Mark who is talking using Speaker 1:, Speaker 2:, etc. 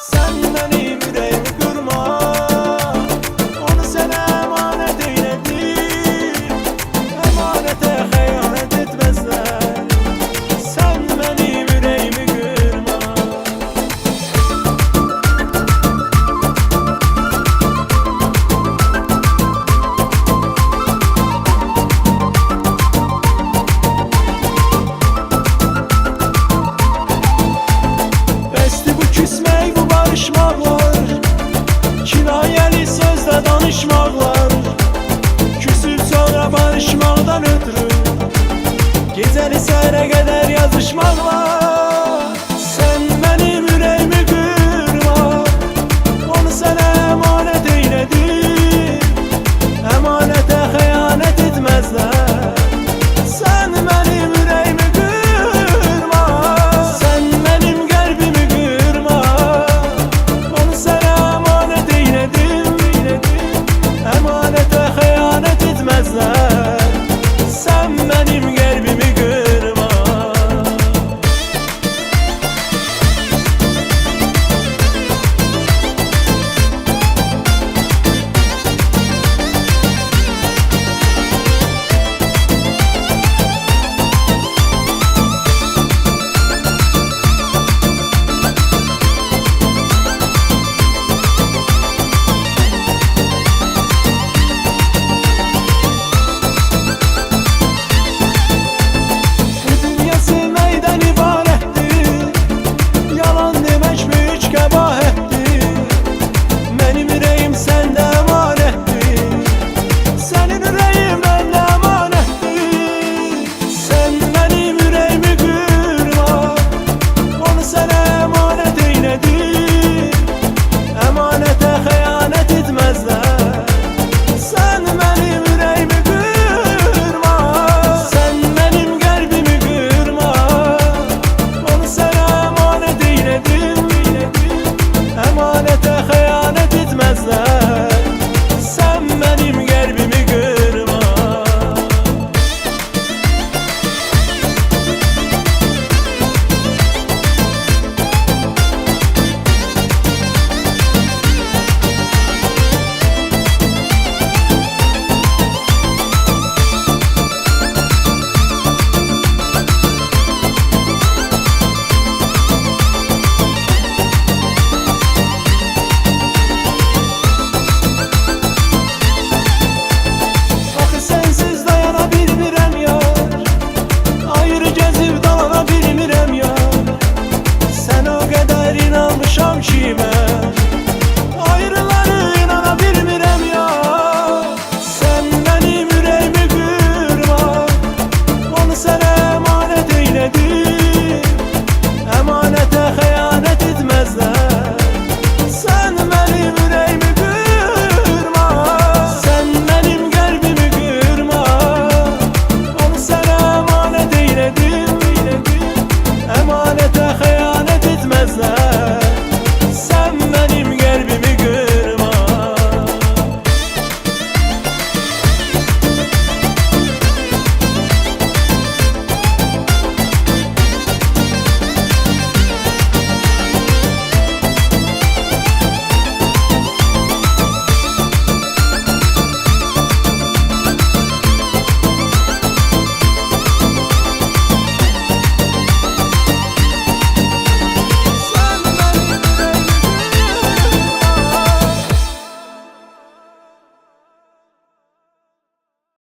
Speaker 1: Sen benim yüreğimi kırma, onu sana emanet eyledim. Emanete hıyanet etmezler. Sen benim yüreğimi kırma. Besti bu küsmek, bu barışmaklar, kinayeli sözle danışmaklar. Küsüp sonra barışmaktan ötürü geceli seyre kadar yazışmaklar. Sen benim yüreğimi kırma, onu sana emanet eyledim. Emanete hıyanet etmezler. Sen benim yüreğimi kırma, sen benim kalbimi kırma. Onu sana emanet eyledim. Emanete hıyanet etmezler. Sen benim kalbimi kırma. Şam şime